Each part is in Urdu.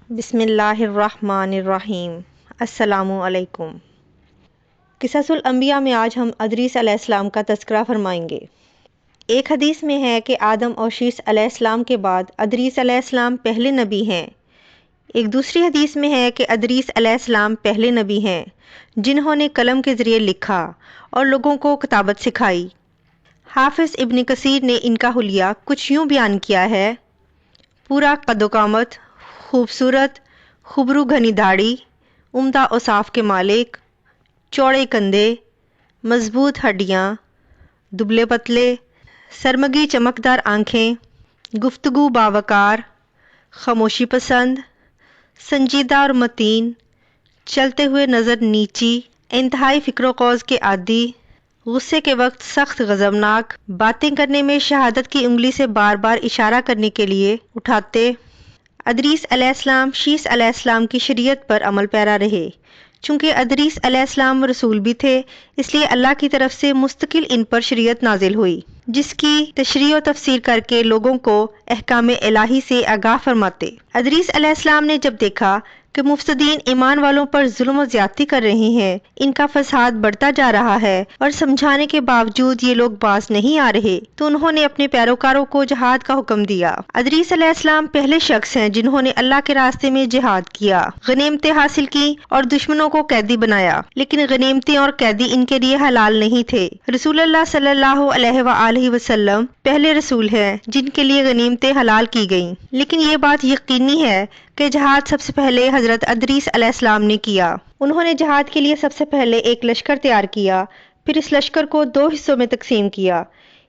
بسم اللہ الرحمن الرحیم۔ السلام علیکم۔ قصص الانبیاء میں آج ہم ادریس علیہ السلام کا تذکرہ فرمائیں گے۔ ایک حدیث میں ہے کہ آدم اور شیث علیہ السلام کے بعد ادریس علیہ السلام پہلے نبی ہیں۔ ایک دوسری حدیث میں ہے کہ ادریس علیہ السلام پہلے نبی ہیں جنہوں نے قلم کے ذریعے لکھا اور لوگوں کو کتابت سکھائی۔ حافظ ابن کثیر نے ان کا حلیہ کچھ یوں بیان کیا ہے: پورا قد و قامت، خوبصورت، خبرو گھنی داڑھی، عمدہ اوصاف کے مالک، چوڑے کندھے، مضبوط ہڈیاں، دبلے پتلے، سرمگی چمکدار آنکھیں، گفتگو باوقار، خاموشی پسند، سنجیدہ اور متین، چلتے ہوئے نظر نیچی، انتہائی فکر و خوض کے عادی، غصے کے وقت سخت غضبناک، باتیں کرنے میں شہادت کی انگلی سے بار بار اشارہ کرنے کے لیے اٹھاتے۔ ادریس علیہ السلام شیث علیہ السلام کی شریعت پر عمل پیرا رہے۔ چونکہ ادریس علیہ السلام رسول بھی تھے، اس لیے اللہ کی طرف سے مستقل ان پر شریعت نازل ہوئی، جس کی تشریح و تفسیر کر کے لوگوں کو احکام الہی سے آگاہ فرماتے۔ ادریس علیہ السلام نے جب دیکھا کہ مفسدین ایمان والوں پر ظلم و زیادتی کر رہے ہیں، ان کا فساد بڑھتا جا رہا ہے اور سمجھانے کے باوجود یہ لوگ باز نہیں آ رہے، تو انہوں نے اپنے پیروکاروں کو جہاد کا حکم دیا۔ ادریس علیہ السلام پہلے شخص ہیں جنہوں نے اللہ کے راستے میں جہاد کیا، غنیمتیں حاصل کی اور دشمنوں کو قیدی بنایا، لیکن غنیمتیں اور قیدی ان کے لیے حلال نہیں تھے۔ رسول اللہ صلی اللہ علیہ وآلہ وسلم پہلے رسول ہیں جن کے لیے غنیمتیں حلال کی گئیں، لیکن یہ بات یقینی ہے کہ جہاد سب سے پہلے حضرت ادریس علیہ السلام نے کیا۔ انہوں نے جہاد کے لیے سب سے پہلے ایک لشکر تیار کیا، پھر اس لشکر کو 2 حصوں میں تقسیم کیا۔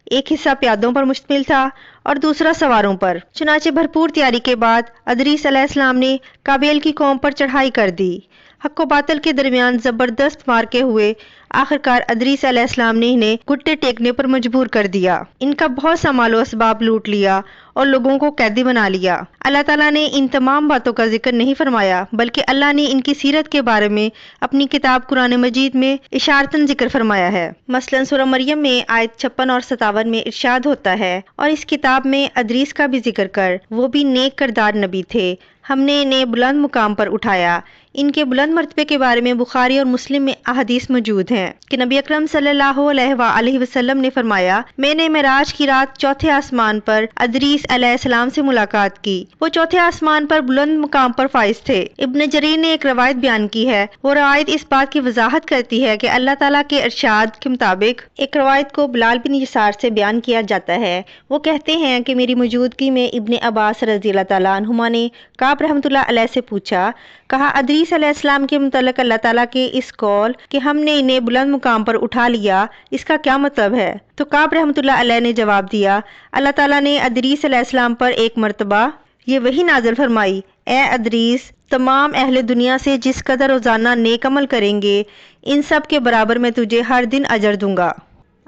ایک حصہ پیادوں پر مشتمل تھا اور دوسرا سواروں پر۔ چنانچہ بھرپور تیاری کے بعد ادریس علیہ السلام نے قابیل کی قوم پر چڑھائی کر دی۔ حق و باطل کے درمیان زبردست مارکے ہوئے، آخرکار ادریس علیہ السلام نے انہیں گھٹنے ٹیکنے پر مجبور کر دیا۔ ان کا بہت سا مال و اسباب لوٹ لیا اور لوگوں کو قیدی بنا لیا۔ اللہ تعالیٰ نے ان تمام باتوں کا ذکر نہیں فرمایا، بلکہ اللہ نے ان کی سیرت کے بارے میں اپنی کتاب قرآن مجید میں اشارتاً ذکر فرمایا ہے۔ مثلاً سورہ مریم میں آیت 56 اور 57 میں ارشاد ہوتا ہے: اور اس کتاب میں ادریس کا بھی ذکر کر، وہ بھی نیک کردار نبی تھے، ہم نے انہیں بلند مقام پر اٹھایا۔ ان کے بلند مرتبے کے بارے میں بخاری اور مسلم میں احادیث موجود ہیں کہ نبی اکرم صلی اللہ علیہ وآلہ وسلم نے فرمایا: میں نے معراج کی رات چوتھے آسمان پر ادریس علیہ السلام سے ملاقات کی، وہ چوتھے آسمان پر بلند مقام پر فائز تھے۔ ابن جریر نے ایک روایت بیان کی ہے، وہ روایت اس بات کی وضاحت کرتی ہے کہ اللہ تعالیٰ کے ارشاد کے مطابق ایک روایت کو بلال بن یسار سے بیان کیا جاتا ہے۔ وہ کہتے ہیں کہ میری موجودگی میں ابن عباس رضی اللہ تعالیٰ عنہما نے کعب رحمۃ اللہ علیہ سے پوچھا، کہا ادریس علیہ السلام کے متعلق اللہ تعالیٰ کے اس قول کہ ہم نے انہیں بلند مقام پر اٹھا لیا، اس کا کیا مطلب ہے؟ تو کعب رحمۃ اللہ علیہ نے جواب دیا، اللہ تعالیٰ نے ادریس علیہ السلام پر ایک مرتبہ یہ وحی نازل فرمائی: اے ادریس، تمام اہل دنیا سے جس قدر روزانہ نیک عمل کریں گے، ان سب کے برابر میں تجھے ہر دن اجر دوں گا۔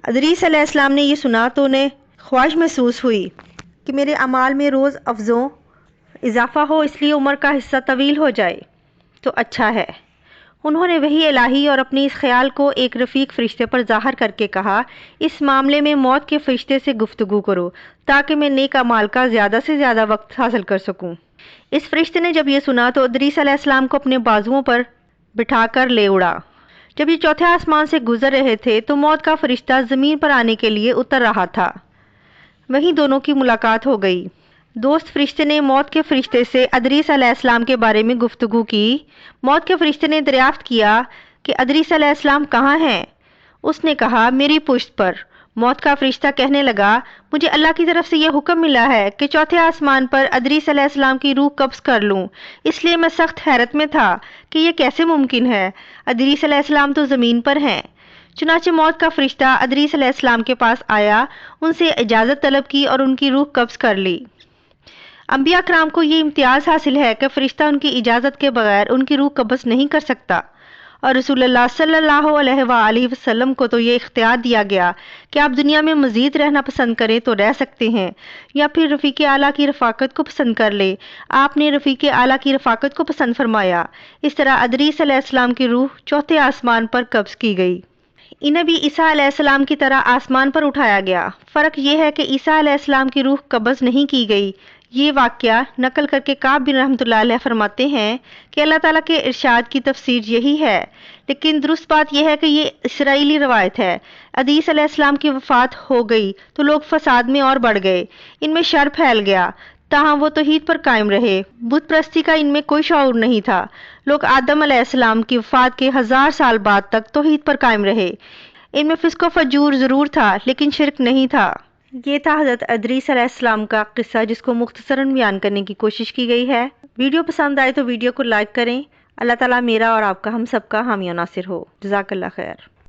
ادریس علیہ السلام نے یہ سنا تو انہیں خواہش محسوس ہوئی کہ میرے اعمال میں روز افزوں اضافہ ہو، اس لیے عمر کا حصہ طویل ہو جائے تو اچھا ہے۔ انہوں نے وحی الہی اور اپنے اس خیال کو ایک رفیق فرشتے پر ظاہر کر کے کہا، اس معاملے میں موت کے فرشتے سے گفتگو کرو تاکہ میں نیک اعمال کا زیادہ سے زیادہ وقت حاصل کر سکوں۔ اس فرشتے نے جب یہ سنا تو ادریس علیہ السلام کو اپنے بازوؤں پر بٹھا کر لے اڑا۔ جب یہ چوتھے آسمان سے گزر رہے تھے تو موت کا فرشتہ زمین پر آنے کے لیے اتر رہا تھا، وہیں دونوں کی ملاقات ہو گئی۔ دوست فرشتے نے موت کے فرشتے سے ادریس علیہ السلام کے بارے میں گفتگو کی۔ موت کے فرشتے نے دریافت کیا کہ ادریس علیہ السلام کہاں ہیں؟ اس نے کہا، میری پشت پر۔ موت کا فرشتہ کہنے لگا، مجھے اللہ کی طرف سے یہ حکم ملا ہے کہ چوتھے آسمان پر ادریس علیہ السلام کی روح قبض کر لوں، اس لیے میں سخت حیرت میں تھا کہ یہ کیسے ممکن ہے، ادریس علیہ السلام تو زمین پر ہیں۔ چنانچہ موت کا فرشتہ ادریس علیہ السلام کے پاس آیا، ان سے اجازت طلب کی اور ان کی روح قبض کر لی۔ انبیاء کرام کو یہ امتیاز حاصل ہے کہ فرشتہ ان کی اجازت کے بغیر ان کی روح قبض نہیں کر سکتا، اور رسول اللہ صلی اللہ علیہ وآلہ وسلم کو تو یہ اختیار دیا گیا کہ آپ دنیا میں مزید رہنا پسند کریں تو رہ سکتے ہیں، یا پھر رفیق اعلیٰ کی رفاقت کو پسند کر لیں۔ آپ نے رفیق اعلیٰ کی رفاقت کو پسند فرمایا۔ اس طرح ادریس علیہ السلام کی روح چوتھے آسمان پر قبض کی گئی۔ انہیں بھی عیسیٰ علیہ السلام کی طرح آسمان پر اٹھایا گیا۔ فرق یہ ہے کہ عیسیٰ علیہ السلام کی روح قبض نہیں کی گئی، یہ واقعہ نقل کر کے کعب بن رحمۃ اللہ علیہ فرماتے ہیں کہ اللہ تعالیٰ کے ارشاد کی تفسیر یہی ہے، لیکن درست بات یہ ہے کہ یہ اسرائیلی روایت ہے۔ ادریس علیہ السلام کی وفات ہو گئی تو لوگ فساد میں اور بڑھ گئے، ان میں شر پھیل گیا، تاہم وہ توحید پر قائم رہے، بت پرستی کا ان میں کوئی شعور نہیں تھا۔ لوگ آدم علیہ السلام کی وفات کے 1000 سال بعد تک توحید پر قائم رہے، ان میں فسق و فجور ضرور تھا لیکن شرک نہیں تھا۔ یہ تھا حضرت ادریس علیہ السلام کا قصہ، جس کو مختصراً بیان کرنے کی کوشش کی گئی ہے۔ ویڈیو پسند آئے تو ویڈیو کو لائک کریں۔ اللہ تعالیٰ میرا اور آپ کا، ہم سب کا حامی و ناصر ہو۔ جزاک اللہ خیر۔